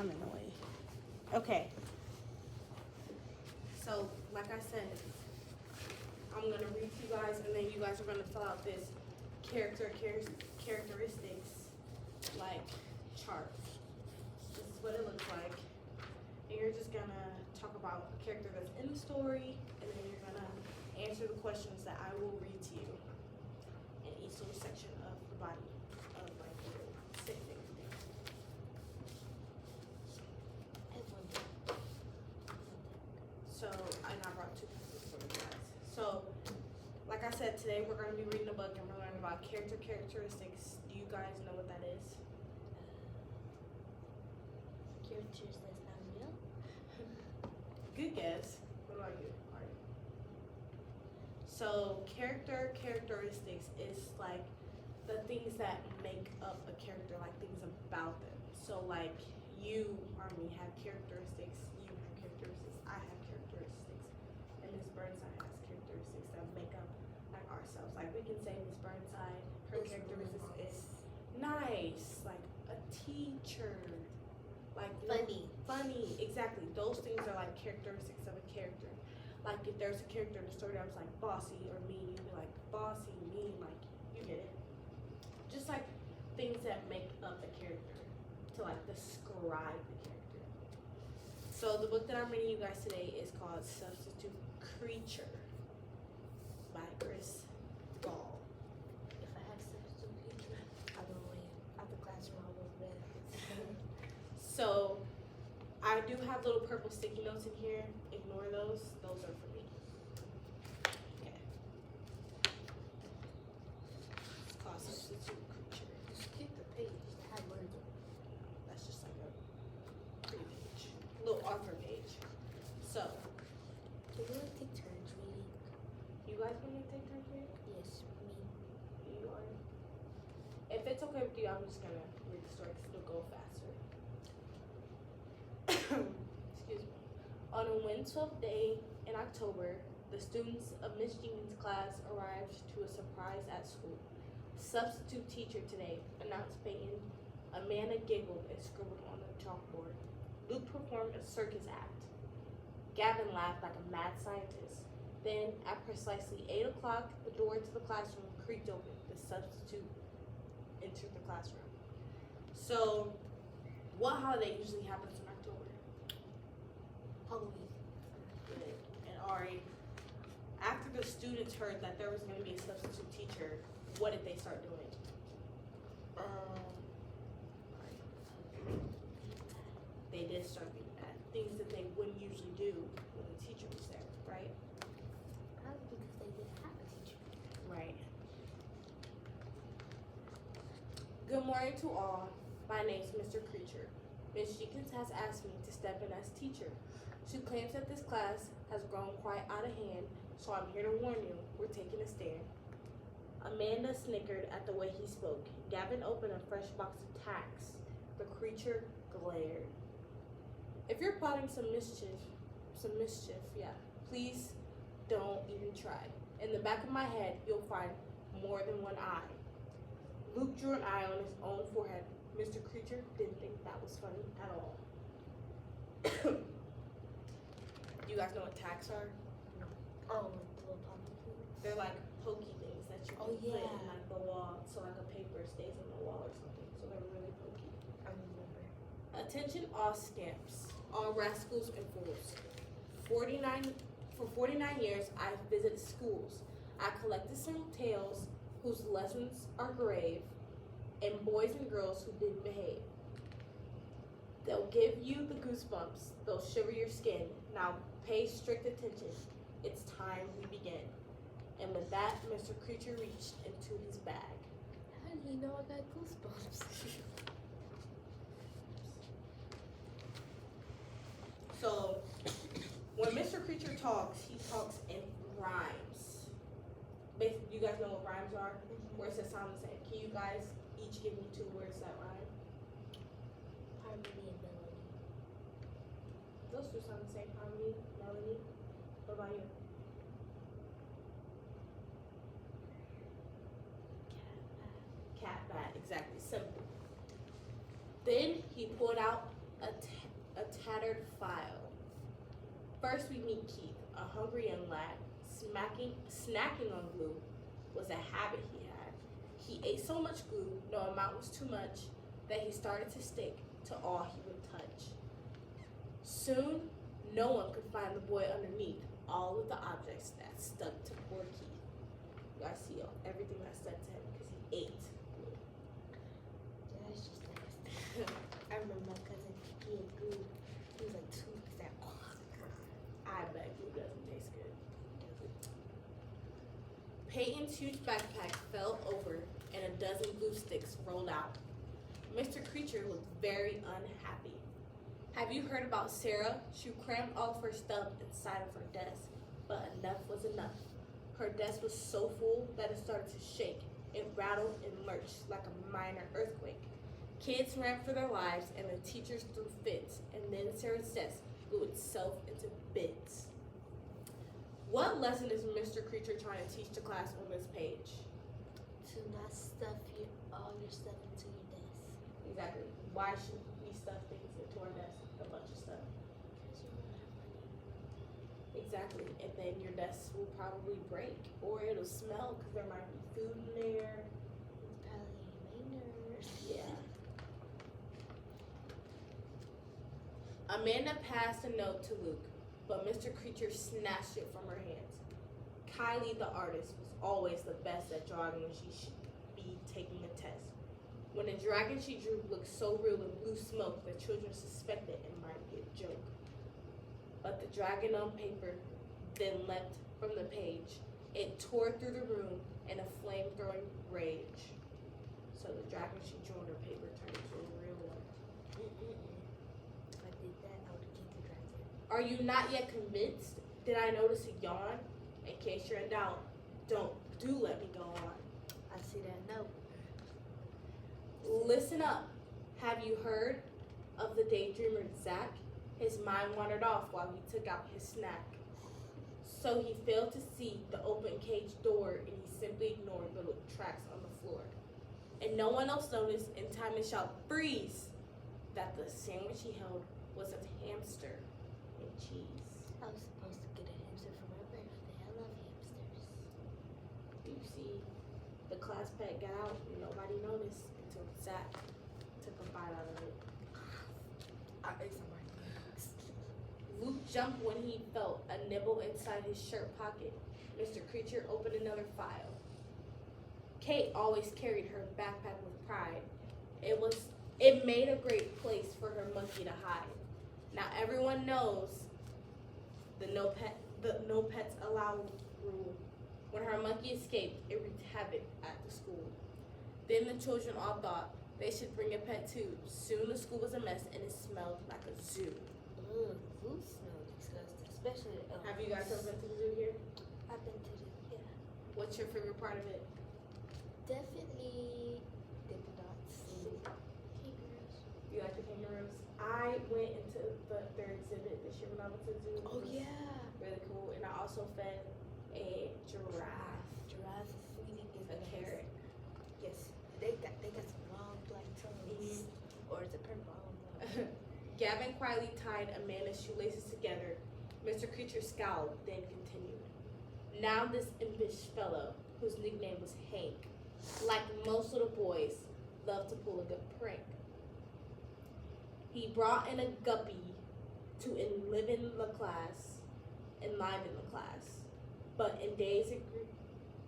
I'm in the way. Okay. So, like I said, I'm gonna read to you guys, and then you guys are gonna fill out this characteristics like chart. This is what it looks like, and you're just gonna talk about a character that's in the story, and then you're gonna answer the questions that I will read to you in each little section of the body of like the stick figure thing. So I brought two pencils for you guys. So, like I said, today we're gonna be reading a book and we're learning about characteristics. Do you guys know what that is? Characters that's not real. Good guess. What about you? Ari? So characteristics is like the things that make up a character, like things about them. So like you, Army, have characteristics. You have characteristics. I have characteristics. And Miss Burnside has characteristics that make up like ourselves. Like we can say Miss Burnside, her It's characteristics really is nice, like a teacher, like funny, exactly. Those things are like characteristics of a character. Like if there's a character in the story that was like bossy or mean, you'd be like bossy, mean, like you get it. Just like things that make up a character to like describe the character. So the book that I'm reading you guys today is called Substitute Creature by Chris Gall. If I have substitute teacher, I will win. Out the classroom, I will win. So I do have little purple sticky notes in here. Ignore those. Those are for me. Okay. It's called Substitute Creature. Just keep the page that had words on it. That's just like a pretty page. Little author page. So, Do we like take turns reading? you guys want to take turns reading? Yes, me. You are. If it's okay with you, I'm just gonna read the story because it'll go faster. Excuse me. On a wind swept day in October, the students of Miss Jean's class arrived to a surprise at school. Substitute teacher today, announced Peyton. Amanda giggled and scribbled on the chalkboard. Luke performed a circus act. Gavin laughed like a mad scientist. Then, at precisely 8 o'clock, the door to the classroom creaked open. The substitute entered the classroom. So, what holiday usually happens in October? Halloween. Good. And Ari, after the students heard that there was going to be a substitute teacher, what did they start doing? They did start being mad. Things that they wouldn't usually do when the teacher was there, right? Probably because they didn't have a teacher. Right. Good morning to all. My name's Mr. Creature. Miss Jenkins has asked me to step in as teacher. She claims that this class has grown quite out of hand, so I'm here to warn you, we're taking a stand. Amanda snickered at the way he spoke. Gavin opened a fresh box of tacks. The creature glared. If you're plotting some mischief, please don't even try. In the back of my head, you'll find more than one eye. Luke drew an eye on his own forehead. Mr. Creature didn't think that was funny at all. You guys know what tacks are? Oh, like the little pumpkin food. They're like pokey things that you can Oh, put yeah. in like the wall, so like a paper stays on the wall or something. So they're really pokey. I remember. Attention all scamps, all rascals and fools. For 49 years, I've visited schools. I collected some tales whose lessons are grave, and boys and girls who didn't behave. They'll give you the goosebumps. They'll shiver your skin. Now pay strict attention. It's time we begin. And with that, Mr. Creature reached into his bag. How do you know I got goosebumps? So, when Mr. Creature talks, he talks in rhymes. Basically, you guys know what rhymes are? Words that sound the same. Can you guys each give me 2 words that rhyme? Harmony and melody. Those 2 sound the same. Harmony, melody. What about you? Cat, bat. Exactly. Simple. Then he pulled out a tattered file. First, we meet Keith, a hungry young lad. Snacking on glue was a habit he had. He ate so much glue, no amount was too much, that he started to stick to all he would touch. Soon, no one could find the boy underneath all of the objects that stuck to poor Keith. You guys see everything that stuck to him because he ate glue. Yeah, that's just nasty. I remember my cousin, he had glue. He was like 2, he's like, I bet glue doesn't taste good. Peyton's huge backpack fell over and a dozen glue sticks rolled out. Mr. Creature was very unhappy. Have you heard about Sarah? She crammed all of her stuff inside of her desk, but enough was enough. Her desk was so full that it started to shake. It rattled and lurched like a minor earthquake. Kids ran for their lives and the teachers threw fits, and then Sarah's desk blew itself into bits. What lesson is Mr. Creature trying to teach the class on this page? To not stuff all your stuff into your desk. Exactly. Why should we stuff things into our desk? A bunch of stuff. Because you don't have money. Exactly. And then your desk will probably break or it'll smell because there might be food in there. It's probably minors. Yeah. Amanda passed a note to Luke, but Mr. Creature snatched it from her hands. Kylie, the artist, was always the best at drawing when she should be taking a test. When the dragon she drew looked so real and blew smoke, the children suspected it might be a joke. But the dragon on paper then leapt from the page. It tore through the room in a flame-throwing rage. So the dragon she drew on her paper turned into a real one. If I did that, I would have kicked the dragon. Are you not yet convinced? Did I notice a yawn? In case you're in doubt, do let me go on. I see that note. Listen up. Have you heard of the daydreamer Zach? His mind wandered off while he took out his snack. So he failed to see the open cage door and he simply ignored little tracks on the floor. And no one else noticed in time to shout, "Freeze!" that the sandwich he held was a hamster and cheese. I was supposed to get a hamster for my birthday. I love hamsters. You see, the class pet got out and nobody noticed until Zach took a bite out of it. I ate some right. Luke jumped when he felt a nibble inside his shirt pocket. Mr. Creature opened another file. Kate always carried her backpack with pride. It made a great place for her monkey to hide. Now everyone knows the no pets allowed rule. When her monkey escaped, it wreaked havoc at the school. Then the children all thought they should bring a pet too. Soon the school was a mess and it smelled like a zoo. Ugh, food smells disgusting, especially the Have you guys ever been to the zoo here? I've been to the, yeah. What's your favorite part of it? Definitely Dippin' Dots. Kangaroos. You like the kangaroos? I went into their exhibit this year when I went to the zoo. It Oh was yeah. really cool. And I also fed a giraffe Giraffe feeding is a nice. carrot. Yes. They got some long black tongues. Or is it purple? I don't know. Gavin quietly tied Amanda's shoelaces together. Mr. Creature scowled, then continued. Now this impish fellow, whose nickname was Hank, like most little boys, loved to pull a good prank. He brought in a guppy to enliven the class, but in days it grew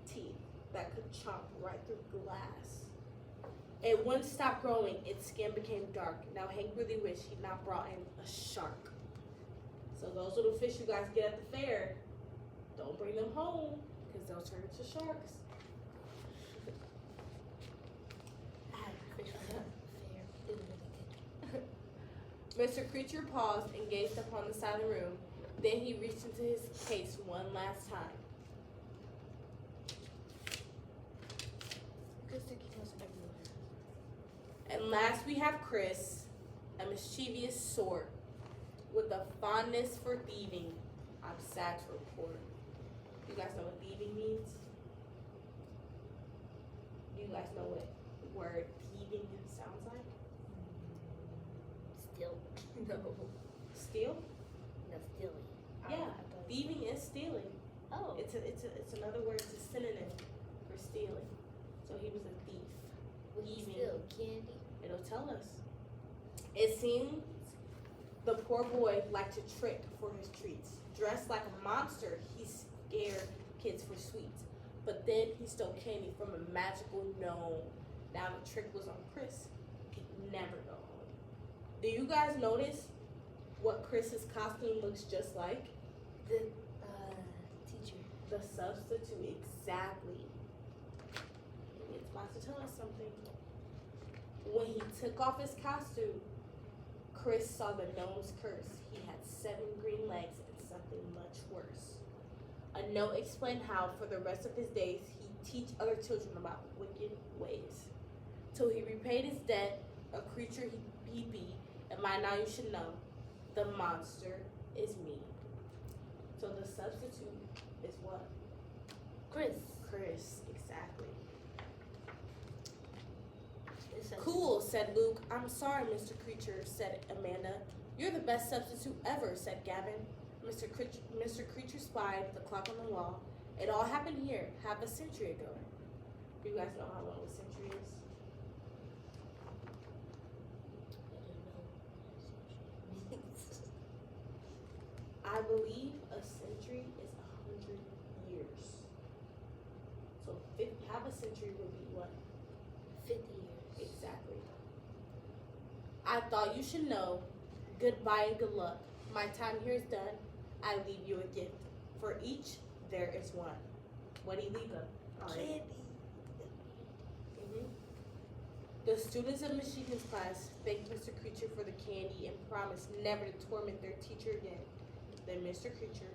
teeth that could chomp right through glass. It wouldn't stop growing, its skin became dark. Now Hank really wished he'd not brought in a shark. So those little fish you guys get at the fair, don't bring them home, because they'll turn into sharks. I had fish from the fair. It was really good. Mr. Creature paused and gazed upon the side of the room. Then he reached into his case one last time. Good sticky notes everywhere. And last we have Chris, a mischievous sort with a fondness for thieving. I'm sad to report. You guys know what thieving means? Do you guys know what the word thieving sounds like? Still. No. Steal? No, stealing. Yeah, I thought- thieving is stealing. Oh. It's another word. It's a synonym for stealing. So he was a thief. What he Thieving. steal? Candy? It'll tell us. It seems the poor boy liked to trick for his treats. Dressed like a monster, he scared kids for sweets. But then he stole candy from a magical gnome. Now the trick was on Chris. He'd never go home. Do you guys notice what Chris's costume looks just like? The teacher. The substitute, exactly. It's about to tell us something. When he took off his costume, Chris saw the gnome's curse. He had 7 green legs and something much worse. A note explained how, for the rest of his days, he'd teach other children about wicked ways. Till he repaid his debt, a creature he be, and by now you should know, the monster is me. So the substitute is what? Chris. Chris, exactly. It's a- Cool, said Luke. I'm sorry, Mr. Creature, said Amanda. You're the best substitute ever, said Gavin. Mr. Creature spied the clock on the wall. It all happened here, half a century ago. Do you guys know how long a century is? I believe a century is 100 years. So half a century would be what? 50 years. Exactly. I thought you should know. Goodbye and good luck. My time here is done. I leave you a gift. For each, there is one. What do you leave them? Candy. Mhm. The students of Michigan's class thanked Mr. Creature for the candy and promised never to torment their teacher again. Then Mr. Creature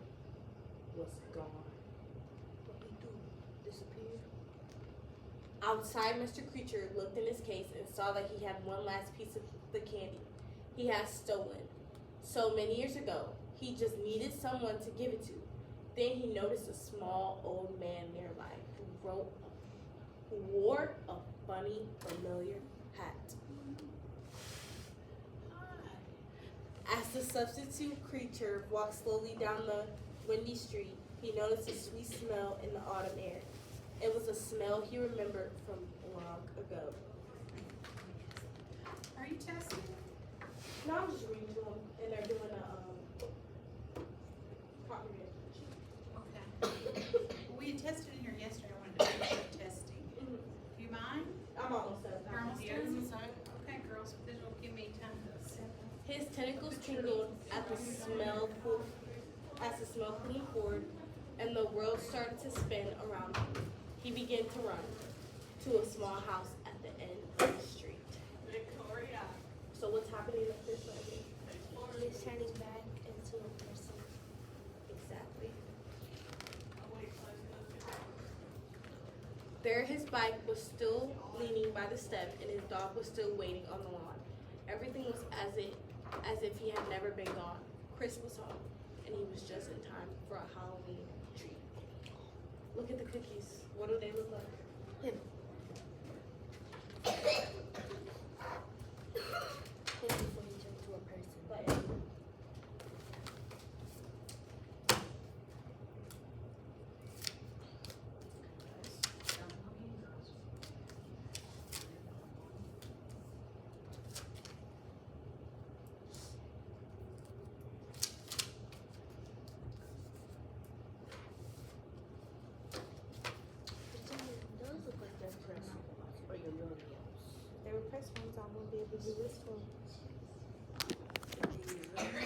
was gone. What did he do? Disappeared? Outside, Mr. Creature looked in his case and saw that he had one last piece of the candy he had stolen so many years ago. He just needed someone to give it to. Then he noticed a small old man nearby who wore a funny, familiar hat. As the substitute creature walked slowly down the windy street, he noticed a sweet smell in the autumn air. It was a smell he remembered from long ago. Are you testing? No, I'm just reading to them, and they're doing a comprehension. Okay. We had tested in here yesterday. I wanted to finish the testing. Mhm. Do you mind? I'm almost done. You're almost done? Okay, girls, this will give me time to set. His tentacles tingled at the smell as the smell pulling forward, and the world started to spin around him. He began to run to a small house at the end of the street. Victoria. So what's happening at this moment? He's turning back into a person. Exactly. There his bike was still leaning by the step, and his dog was still waiting on the lawn. Everything was as if he had never been gone. Chris was home, and he was just in time for a Halloween treat. Look at the cookies. What do they look like? Before he turned to a person. Like, Those look like they're pressed. Or your Romeos. they were press ones. I won't be able to do this one.